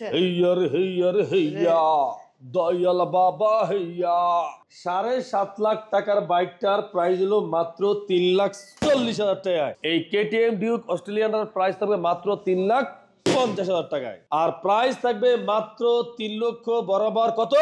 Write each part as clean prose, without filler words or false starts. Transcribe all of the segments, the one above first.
Here here হেইয়া Dayal বাবা হেইয়া 7.5 লাখ টাকার বাইকটার প্রাইস হলো মাত্র 3,40,000 টাকায়। এই কেটিএম ডিউক অস্ট্রেলিয়ানের প্রাইস থাকবে মাত্র 3,50,000 টাকায়। আর প্রাইস থাকবে মাত্র 3 লক্ষ বরাবর কত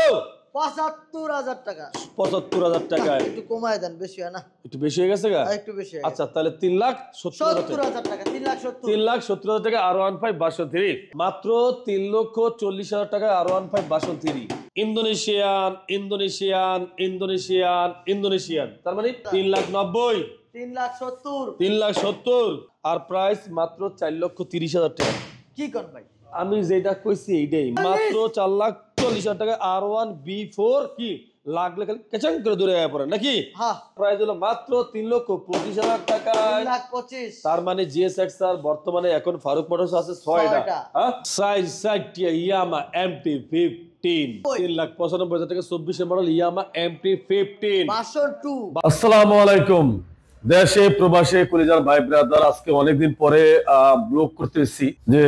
৭৫,০০০ টাকা। ৭৫,000 টাকায়। একটু কমায় দেন, বেশি হয় না? একটু বেশি হয়ে গেছে গা? একটু বেশি। আচ্ছা তাহলে 3,70,000 টাকা। 3,70,000 3,70,000 টাকা R15 ভার্সন 3 মাত্র 3,40,000 টাকা R15 version 3 Indonesian Indonesian Indonesian Indonesian তার মানে 3,90,000 3,70,000 আর প্রাইস মাত্র 4,30,000 টাকা। কি কোন ভাই? আমি যেটা কইছি এইটাই মাত্র 4,40,000 টাকা R1 B4 কি লাগলে খালি কেচাং করে দূরে আয়া পড়ে নাকি? হ্যাঁ, প্রাইস হলো মাত্র 3,25,000 টাকা। 3,25,000 তার মানে GSX-R বর্তমানে এখন ফারুক মোটরস আছে 6টা। হ্যাঁ, সাইজ 60 ইয়ামা MT-15 3,95,000 টাকা 24 এর মডেল ইয়ামা MT-15 ভার্সন 2। আসসালামু আলাইকুম দেশে প্রবাসে কলিজার ভাই ব্রাদার, আজকে অনেকদিন পরে ব্লগ করতেছি যে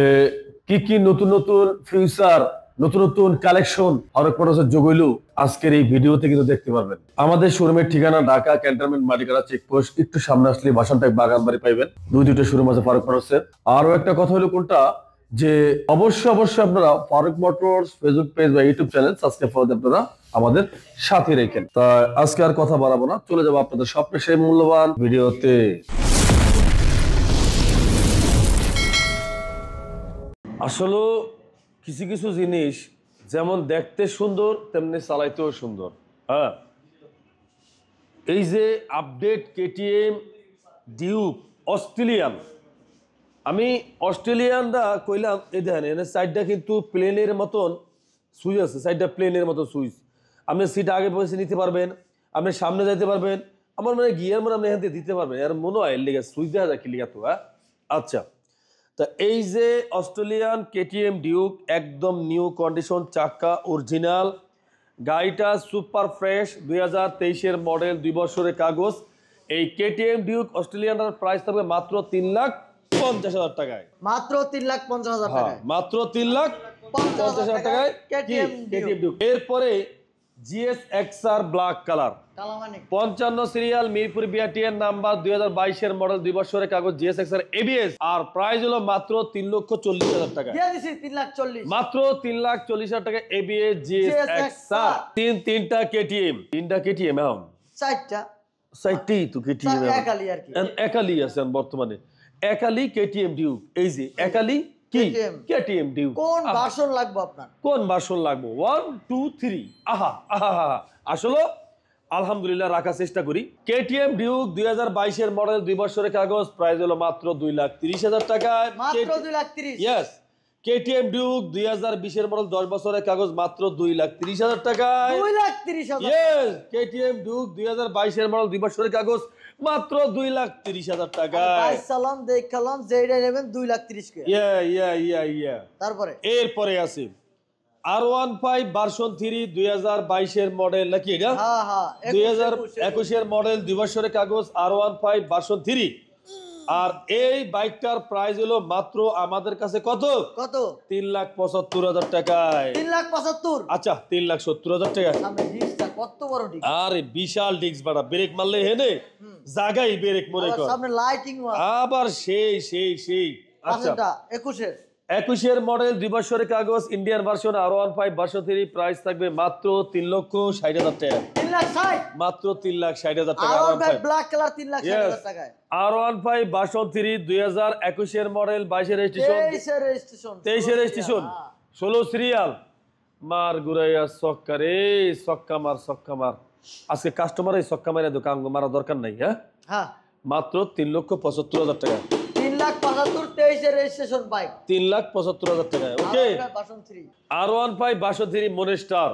কি নতুন নতুন ফিউচার নতুন নতুন কালেকশন ফারুক মোটরসের যোগ হইলো আজকের এই ভিডিওতে কিন্তু দেখতে পারবেন। আমাদের শোরুমের ঠিকানা ঢাকা ক্যান্টনমেন্ট মাটিকারা চেকপোস্ট, একটু সামনে আসলে বাসনটাই বাগানবাড়ি পাইবেন। দুইটা শোরুম আছে ফারুক মোটরসের। আরো একটা কথা হলো কোনটা যে অবশ্যই আপনারা ফারুক মোটরস ফেসবুক পেজ বা ইউটিউব চ্যানেল সাবস্ক্রাইব করে আপনারা আমাদের সাথে রেখেন। তা আজকে আর কথা বাড়াবো না, চলে যাবো আপনাদের স্বপ্নের সেই মূল্যবান ভিডিওতে। আসলে কিছু কিছু জিনিস যেমন দেখতে সুন্দর তেমনি চালাইতেও সুন্দর। হ্যাঁ, এই যে আপডেট কেটিএম ডিউক অস্ট্রেলিয়ান, আমি অস্ট্রেলিয়ানরা কইলাম এই দেখেন এখানে সাইডটা কিন্তু প্লেনের মতন সুইচ আছে, সাইডটা প্লেনের মতো সুইচ। আপনি সিট আগে পয়সা নিতে পারবেন, আপনি সামনে যাইতে পারবেন, আমার মানে গিয়ার মানে আপনি এখান থেকে দিতে পারবেন। আর মনে হয় লিগা সুইচ দেখা যায় কি লিগা তো। হ্যাঁ আচ্ছা, তা এই যে অস্ট্রেলিয়ান কেটিএম ডিউক একদম নিউ কন্ডিশন, চাকা অরিজিনাল, গাড়িটা সুপার ফ্রেশ, 2023-এর মডেল, 2 বছরের কাগজ। এই কেটিএম ডিউক অস্ট্রেলিয়ানের প্রাইস থাকবে মাত্র 3,50,000 টাকায়। মাত্র 3,50,000 টাকায়। মাত্র 3,50,000 টাকায় কেটিএম ডিউক। এরপরে GSX-R black colour, 55 serial, Mirpur বিআরটিএর নাম্বার, 2022-এর মডেল, 2 বছরের কাগজ, GSX-R ABS। আর প্রাইস হলো মাত্র 3,40,000 টাকা। দিয়ে দিছি 3,40,000 মাত্র 3,40,000 টাকা ABS GSX-R। তিনটা কেটিএম এখন চারটি তো কেটিএম একালি আর কি, একালি আছে বর্তমানে। একালি কেটিএম ডিউক, এই যে একালি কি কেটিএম ডিউক। কোন ভার্সন লাগবে আপনার? কোন ভার্সন লাগবে? 1 2 3 আহা আহা আসলে আলহামদুলিল্লাহ রাখার চেষ্টা করি। কেটিএম ডিউক 2022-এর মডেল, 2 বছরের কাগজ, প্রাইস হলো মাত্র 2,30,000 টাকায়। মাত্র 2,30,000। ইয়েস, কেটিএম ডিউক 2020-এর মডেল, 10 বছরের কাগজ, মাত্র 2,30,000 টাকায়। 2,30,000। ইয়েস, কেটিএম ডিউক 2022-এর মডেল, 2 বছরের কাগজ, মাত্র 2,30,000 টাকায়। ভাই সালাম দেখালাম যেটা নেবেন 2,30,000 কে। ইয়া তারপরে এরপরে আছে R15 ভার্সন 3, 2022-এর মডেল নাকি এটা? হ্যাঁ 2021-এর মডেল, 2 বছরের কাগজ, R15 ভার্সন 3। আর এই বাইকটার প্রাইস হলো মাত্র আমাদের কাছে কত 3,75,000 টাকায়। 3,75,000। আচ্ছা 3,70,000 টাকা। সামনে ডিস্কটা কত বড় ডিস্ক! আরে বিশাল ডিস্ক বাড়া, ব্রেক মারলে হেনে জায়গায় ব্রেক মনে কর। সামনে লাইটিং আবার সেই আচ্ছা 21-এর মডেল, 2 বছরের কাগজ, Indian version, R15 version 3, price থাকবে মাত্র 3,60,000 টাকা। 3,60,000 মাত্র 3,60,000 টাকা। R15 ব্ল্যাক কালার 3,60,000 টাকায়। R15 ভার্সন 3, 2021-এর মডেল, 22-এর রেজিস্ট্রেশন, 23-এর রেজিস্ট্রেশন, 16 সিরিয়াল। মার গুরাইয়া সক্কা রে, সক্কা মার। আজকে কাস্টমার এই সক্কা মারা দোকান মারা দরকার নাই। হ্যাঁ মাত্র 3,75,000 টাকা। 3,75,000 23-এর রেজিস্ট্রেশন বাইক, 3,75,000 টাকা। ওকে, R15 ভার্সন 3 মনস্টার,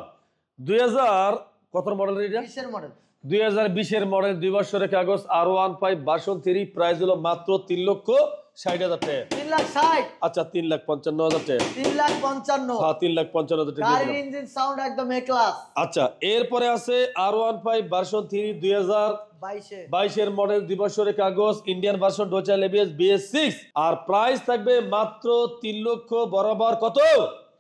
2000 কত মডেল এটা? 20-এর মডেল, 2020-এর মডেল, 2 বছরের কাগজ, R15 ভার্সন 3, প্রাইস হলো মাত্র 3,60,000 টাকা। 3,60,000। আচ্ছা 3,55,000 টাকা। 3,55,000। হ্যাঁ 3,55,000 টাকা। গাড়ির ইঞ্জিন সাউন্ড একদম এ ক্লাস। আচ্ছা এরপরে আছে R15 ভার্সন 3, 2022-এর মডেল, 2 বছরের কাগজ, ইন্ডিয়ান ভার্সন, ডোচাল এবিএস BS6। আর প্রাইস থাকবে মাত্র 3 লক্ষ বরাবর কত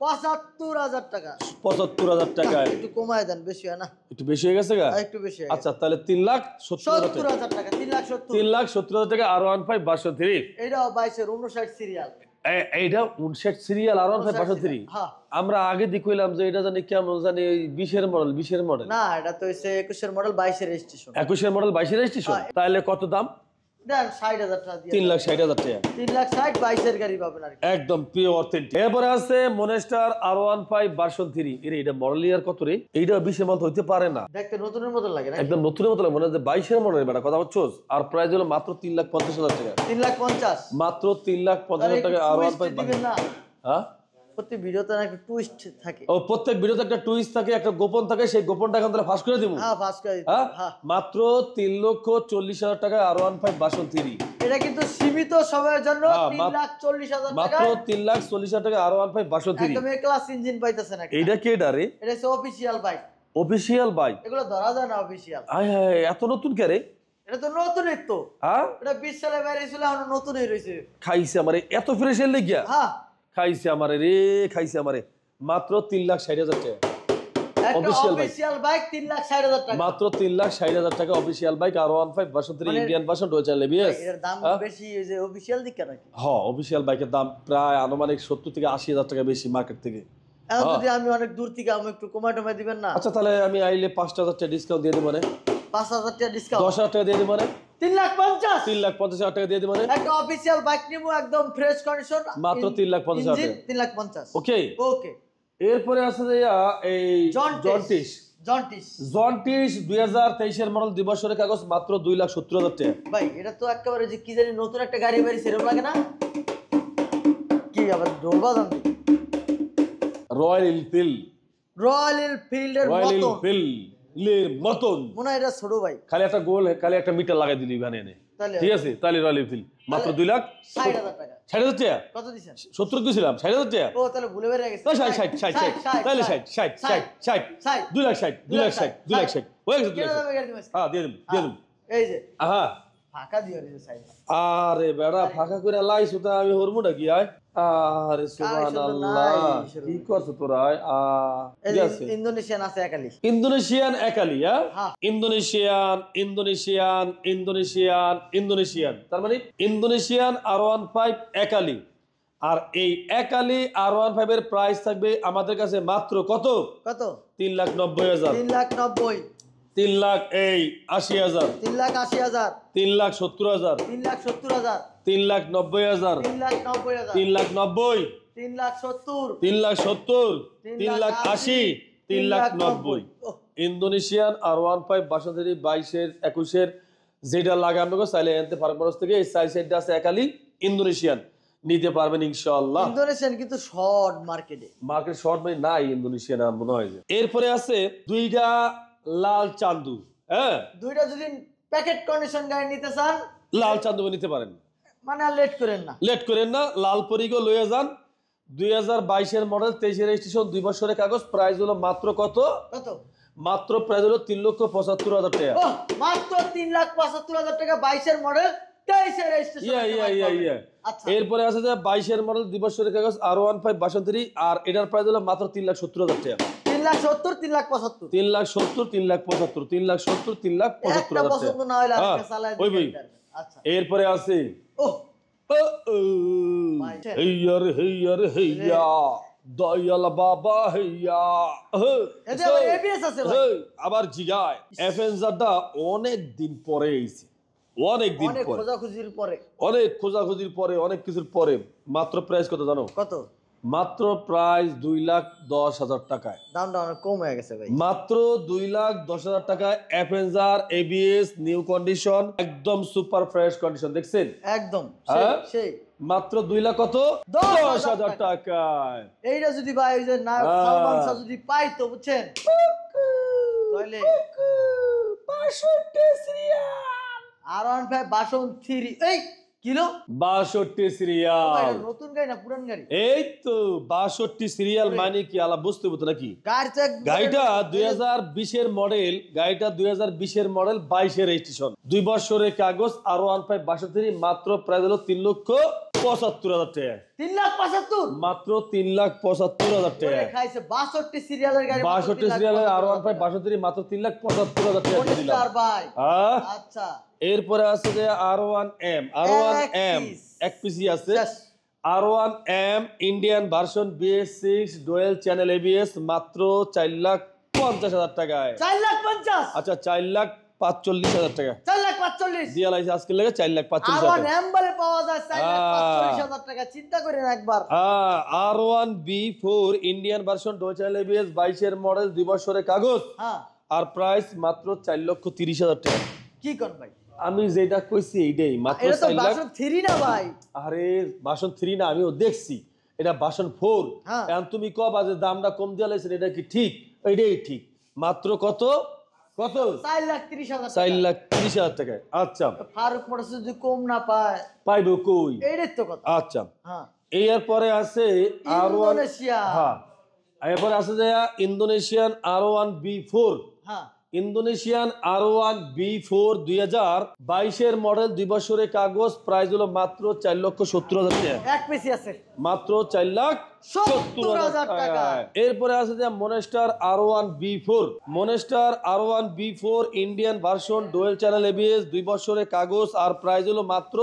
৭৫,০০০ টাকা। ৭৫,০০০ টাকায়। একটু কমায় দেন, বেশি হয় না? একটু বেশি হয়ে গেছে গা? একটু বেশি হয়। আচ্ছা তাহলে ৩,৭০,০০০ টাকা। ৭০,০০০ টাকা, ৩,৭০,০০০। ৩,৭০,০০০ টাকা R15 62। এইটাও 22-এর 59 সিরিয়াল। এইটা 59 সিরিয়াল R15 62। হ্যাঁ। আমরা আগে দেখলাম যে এটা জানি কেমন জানি 20-এর মডেল 20-এর মডেল। না, এটা তো হইছে 21-এর মডেল, 22-এর রেজিস্ট্রেশন। 21-এর মডেল 22-এর রেজিস্ট্রেশন। হ্যাঁ। তাহলে কত দাম? দেন ৬০,০০০ টাকা দিয়ে। 3,60,000 টাকা। 3,60,০০০, 22-এর গাড়ি পাবেন আর কি। একদম পিওর অথেন্টিক। এরপরে আছে মনেস্টার R15 ভার্সন 3। এটা মডেল ইয়ার কত রে? এইটা 20-এর মতো হইতে পারে না। দেখতে নতুনের মতো লাগে না? একদম নতুনের মতো লাগে, মনে হয় যে 22-এর মডেল বেটা, কথা বলছস? আর প্রাইস হলো মাত্র 3,50,000 টাকা। 3,50,000। মাত্র 3,50,000 টাকা R15 দিবেন না? হ্যাঁ? প্রতি ভিডিওতে নাকি টুইস্ট থাকে। ও প্রত্যেক ভিডিওতে একটা টুইস্ট থাকে, একটা গোপন থাকে, সেই গোপনটা এখন তাহলে ফাঁস করে দিব। হ্যাঁ, ফাঁস করে দিতে। হ্যাঁ? হ্যাঁ। মাত্র 3,40,000 টাকা R15 ভার্সন 3। এটা কিন্তু সীমিত সময়ের জন্য। হ্যাঁ, 3,40,000 টাকা। মাত্র 3,40,000 টাকা R15 ভার্সন 3। একদম এ ক্লাস ইঞ্জিন পাইতেছেন একটা। এইটা কে ডারে? এটা হচ্ছে অফিশিয়াল বাইক। Official bike. এগুলো ধরা যায় না অফিশিয়াল। আয় হায়, এত নতুন কে রে? এটা তো নতুনই তো। হ্যাঁ? এটা 20 সালে বাইরে ছিল, এখন নতুনই রয়েছে। খাইছে আমারে এত ফ্রেশ এর লাগিয়া। হ্যাঁ। খাইছে আমারে রে, খাইছে আমারে। মাত্র 3,60,000 টাকা। একটা অফিশিয়াল বাইক। অফিশিয়াল বাইক 3,60,000 টাকা। মাত্র 3,60,000 টাকা official bike R15 version 3 Indian version রয়েছে লেবিএস। এর দাম বেশি, এই যে অফিশিয়াল দিকে নাকি? হ্যাঁ, অফিশিয়াল বাইকের দাম প্রায় আনুমানিক 70 থেকে 80,000 টাকা বেশি মার্কেট থেকে। এখন যদি আমি অনেক দূর থেকে আমি একটু কমায় দিবেন না? আচ্ছা তাহলে আমি আইলে 5,000 টাকা ডিসকাউন্ট দিয়ে দিব মানে। 5,000 টাকা ডিসকাউন্ট। 10,000 টাকা দিয়ে দিব মানে। 3,50,000। 3,50,000 টাকা দিয়ে দিব মানে। একটা অফিশিয়াল বাইক নিবো, একদম ফ্রেশ কন্ডিশন, মাত্র 3,50,000 টাকা। 3,50,000। ওকে। ওকে। এরপরে আছে যে এই জন্টিস। জন্টিস 2023 এর মডেল 2 বছরের কাগজ, মাত্র 2,70,000 টাকা। ভাই এটা তো একেবারে যে কি জানি নতুন একটা গাড়ি বেরিয়েছে এরকম লাগে না? কি আবার ঢোল বাজান? Royal Enfield. রয়্যাল এনফিল্ডের রয়্যাল মতো এনফিল্ডের মতন। মনে হয় এটা ছোট ভাই। খালি একটা গোল, খালি একটা মিটার লাগাই দিলি এখানে এনে। তাহলে ঠিক আছে, তাহলে রয়্যাল এনফিল্ড মাত্র 60,000 টাকা। 2,60,000 টাকা। কত দিছেন? 70 কিছিলাম, 60,000 টাকা। ও তাহলে ভুলে বেরিয়ে গেছে। তো 60 তাহলে 60 2,60,000 2,60,000 হয়ে গেছে 2,60,000। হ্যাঁ দিয়ে দিন। এই যে আহা, ফাঁকা দিয়ে দিছে সাইড। আরে বেড়া ফাঁকা করে লাইছ তো আমি হরমুটা কি আয়। আরে সুবহানাল্লাহ, কি করছ তোরা? এই ঠিক যে আছে, ইন্দোনেশিয়ান আছে একালি। ইন্দোনেশিয়ান একালি। হ্যাঁ। ইন্দোনেশিয়ান তার মানে ইন্দোনেশিয়ান R15 একালি। আর এই একালি R15 এর প্রাইস থাকবে আমাদের কাছে মাত্র কত? কত? 3,90,000। 3,90,000। 3,80,000। 3,80,000। 3,70,000। 3,70,000। 3,90,000। 3,90,000। 3,90,000। 3,70,000। 3,70,000। 3,80,000। 3,90,000। ইন্দোনেশিয়ান R15 বাসাদারি 22-এর 21-এর যেটা লাগানো গো চাইলে এনতে ফার্মারস থেকে এই সাইডটা আছে একালি ইন্দোনেশিয়ান নিতে পারবেন ইনশাআল্লাহ। ইন্দোনেশিয়ান কিন্তু শর্ট মার্কেটে। মার্কেট শর্ট মানে নাই ইন্দোনেশিয়ান আর মনে হয় যে। এরপরে আছে দুইটা লাল চান্দু। হ্যাঁ, দুইটা যদি প্যাকেট কন্ডিশন গাড়ি নিতে চান, লাল চান্দু নিতে পারেন। মানে আর লেট করেন না। লেট করেন না, লাল পরিগো লয়ে যান। 2022-এর মডেল 23-এর রেজিস্ট্রেশন 2 বছরের কাগজ। প্রাইস হলো মাত্র কত? কত? মাত্র প্রাইস হলো 3,75,000 টাকা। ও মাত্র 3,75,000 টাকা। 22-এর মডেল 23-এর রেজিস্ট্রেশন। আচ্ছা। এরপরে আছে যে 22-এর মডেল 2 বছরের কাগজ R15 বাসন্তী, আর এটার প্রাইস হলো মাত্র 3,70,000 টাকা। 3,70,000, 3,75,000। 3,70,000, 3,75,000, 3,70,000, 3,75,000 একটা পছন্দ না হলে আরেকটা চালায় ওই ভাই। দিবেন। আচ্ছা। এরপরে আছে ওহ হেইয়া দয়াল বাবা হেইয়া। এতে আবার ABS আছে ভাই। আবার জিগায় অ্যাভেঞ্জারটা অনেক দিন পরে আইছে, অনেক দিন অনেক পরে, খোঁজাখুঁজির পরে, অনেক খোঁজাখুঁজির পরে, অনেক কিছুর পরে। মাত্র প্রাইস কত জানো? কত? মাত্র প্রাইস 2,10,000 টাকায়। দামটা অনেক কম হয়ে গেছে ভাই। মাত্র 2,10,000 টাকায় অ্যাভেঞ্জার ABS নিউ কন্ডিশন, একদম সুপার ফ্রেশ কন্ডিশন। দেখছেন একদম হ্যাঁ? সেই মাত্র 2,00,000 কত? 10,000 টাকায়। এইটা যদি ভাই ওই যে নায়ক সালমান শাহ যদি পাইতো, বুঝছেন, তাহলে 62 সিরিয়াল R15 বাসন 3 এই কিলো 62 সিরিয়াল। নতুন গাড়ি না পুরান গাড়ি? এই তো 62 সিরিয়াল মানে কি আলা বুঝতে হতো নাকি? গাড়িটা 2020-এর মডেল, গাড়িটা 2020-এর মডেল, 22-এর রেজিস্ট্রেশন, 2 বছরের কাগজ, R15 62, মাত্র প্রাইস হলো 3,70,000 75,000 টাকা। 3,75,000 মাত্র 3,75,000 টাকা। খাইছে 62 সিরিয়ালের গাড়ি 62 সিরিয়ালের R15 62 মাত্র 3,75,000 টাকা দিয়ে দিলাম। ভাই হ্যাঁ আচ্ছা এরপরে আছে যে R1M এক পিসি আছে শেষ। R1M Indian version BS6 dual channel ABS মাত্র 4,50,000 টাকায়। 4,50,000 আচ্ছা 4,45,000 টাকা 4,45,000 দিয়া লাইছে আজকে লাগে 4,45,000 আর টাকা। এম বলে পাওয়া যায় 4,45,000 টাকা চিন্তা করেন একবার R1B4 Indian version dual channel ABS 22 এর মডেল 2 বছরের কাগজ হ্যাঁ আর প্রাইস মাত্র 4,30,000 টাকা। কি কোন ভাই আমি যেটা কইছি এইটাই মাত্র এটা তো 4 লাখ। ভার্সন 3 না ভাই আরে ভার্সন 3 না আমিও দেখছি এটা ভার্সন 4 হ্যাঁ। এখন তুমি কবা যে দামটা কম দিয়া লাইছেন এটা কি ঠিক এটাই ঠিক মাত্র কত 4,30,000 টাকা 4,30,000 টাকায়। আচ্ছা ফারুক মোটরস যদি কম না পায় পাইবো কই এইটাই তো কথা আচ্ছা হ্যাঁ এরপরে আছে ইন্দোনেশিয়া হ্যাঁ এরপরে আছে যে ইন্দোনেশিয়ান R1B4 হ্যাঁ ইন্দোনেশিয়ান R1B4 2022 এর মডেল 2 বছরের কাগজ প্রাইস হলো মাত্র 4,70,000 টাকা এক পিসি আছে মাত্র 4,70,000 টাকা। এরপরে আছে যে মনেস্টার R1B4 Indian version dual channel ABS 2 বছরের কাগজ আর প্রাইস হলো মাত্র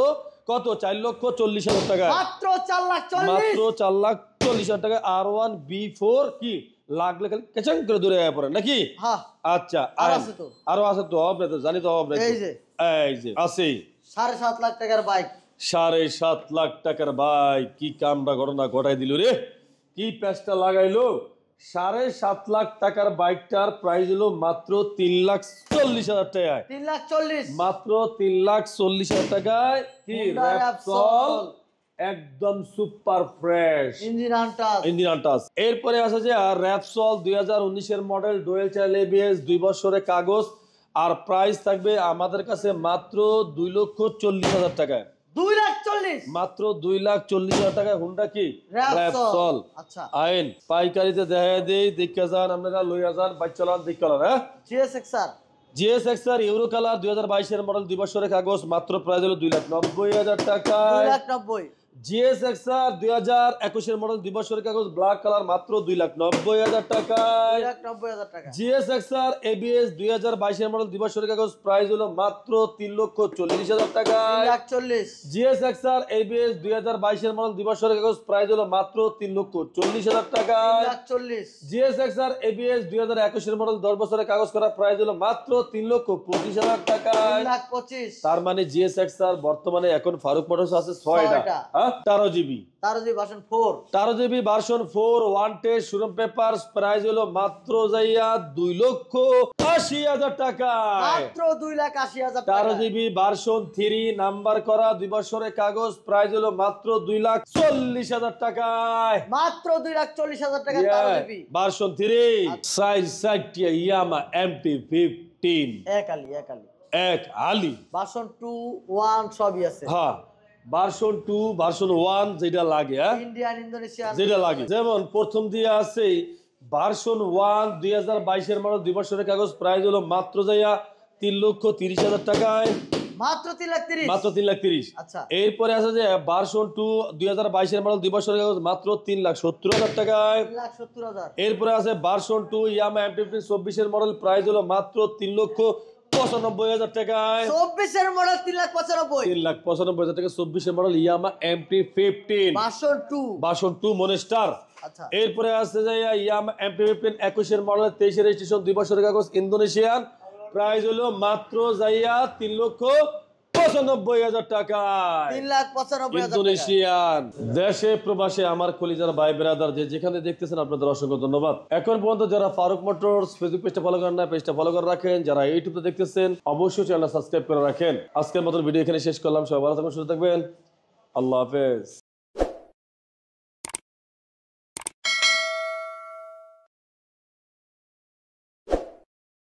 কত 4,40,000 টাকা মাত্র 4,40,000 মাত্র 4,40,000 টাকা R1B4 কি লাগলে খালি কেচাং করে দূরে আয়া পড়ে নাকি হ্যাঁ আচ্ছা আর আছে তো আরো আছে তো হবে তো জানি তো হবে এই যে আছে 7.5 লাখ টাকার বাইক 7.5 লাখ টাকার বাইক কি কামটা ঘটনা ঘটাই দিল রে কি প্যাচটা লাগাইলো 7.5 লাখ টাকার বাইকটার প্রাইস হলো মাত্র 3,40,000 টাকায় 3,40,000 মাত্র 3,40,000 টাকায় কি Honda র্যাপসল Repsol, একদম super fresh engine untouch engine untouch. এরপরে আছে যে র্যাপসল 2019 এর মডেল ডুয়েল চ্যানেল ABS 2 বছরের কাগজ আর প্রাইস থাকবে আমাদের কাছে মাত্র 2,40,000 টাকায় 2,40,000 মাত্র 2,40,000 টাকায় হুন্ডা কি র্যাপসল আচ্ছা আইন পাইকারিতে দেখা দেই দেখে যান আপনারা লইয়া যান বাইক চালান দেখ চালান হ্যাঁ GSX-R GSX-R ইউরো কালার 2022 এর মডেল 2 বছরের কাগজ মাত্র প্রাইস হলো 2,90,000 টাকায় 2,90,000 GSX-R 2021 এর মডেল 2 বছরের কাগজ ব্ল্যাক কালার মাত্র 2,90,000 টাকায় 2,90,000 টাকা GSX-R ABS 2022 এর মডেল 2 বছরের কাগজ প্রাইস হলো মাত্র 3,40,000 টাকায় 3,40,000 GSX-R ABS 2022 এর মডেল 2 বছরের কাগজ প্রাইস হলো মাত্র 3,40,000 টাকায় 3,40,000 GSX-R ABS 2021 এর মডেল 10 বছরের কাগজ করা প্রাইস হলো মাত্র 3,25,000 টাকায় 3,25,000 তার মানে GSX-R বর্তমানে এখন ফারুক মোটরস আছে 6টা হ্যাঁ 13 জিবি তার যে version 4 13 GB version 4 one test showroom papers price হলো মাত্র যাইয়া 2,80,000 টাকা মাত্র 2,80,000 টাকা 13 জিবি ভার্সন 3 নাম্বার করা 2 বছরের কাগজ প্রাইস হলো মাত্র 2,40,000 টাকায় মাত্র 2,40,000 টাকা 13 জিবি ভার্সন 3 সাইজ 60 ইয়ামা MT-15 এক আলি এক আলি ভার্সন 2 1 সবই আছে হ্যাঁ ভার্সন 2 ভার্সন 1 যেটা লাগে হ্যাঁ ইন্ডিয়ান ইন্দোনেশিয়ান যেটা লাগে যেমন প্রথম দিয়ে আছে ভার্সন 1 2022 এর মডেল 2 বছরের কাগজ প্রাইস হলো মাত্র যাইয়া 3,30,000 টাকায় মাত্র 3,30,000 মাত্র 3,30,000 আচ্ছা এরপরে আছে যে ভার্সন 2 2022 এর মডেল 2 বছরের কাগজ মাত্র 3,70,000 টাকায় 3,70,000 এরপরে আছে ভার্সন 2 ইয়ামা MT-15 24 এর মডেল প্রাইস হলো মাত্র 3,95,000 টাকায় 24 এর মডেল 3,95,000 3,95,000 টাকা 24 এর মডেল ইয়ামা MT-15 ভার্সন 2 মনেস্টার আচ্ছা এরপরে আছে যে ইয়ামা MT-15 21 এর মডেল 23 এর রেজিস্ট্রেশন 2 বছরের কাগজ ইন্দোনেশিয়ান প্রাইস হলো মাত্র যাইয়া 3,95,000 টাকা 3,95,000 ইন্দোনেশিয়ান দেশে প্রবাসে আমার কলিজার ভাই ব্রাদার যে যেখানে দেখতেছেন আপনাদের অসংখ্য ধন্যবাদ এখন পর্যন্ত যারা ফারুক মোটরস ফেসবুক পেজটা ফলো করেন না পেজটা ফলো করে রাখেন যারা ইউটিউবে দেখতেছেন অবশ্যই চ্যানেলটা সাবস্ক্রাইব করে রাখেন আজকের মতো ভিডিও এখানে শেষ করলাম সবাই ভালো থাকবেন সুস্থ থাকবেন আল্লাহ হাফেজ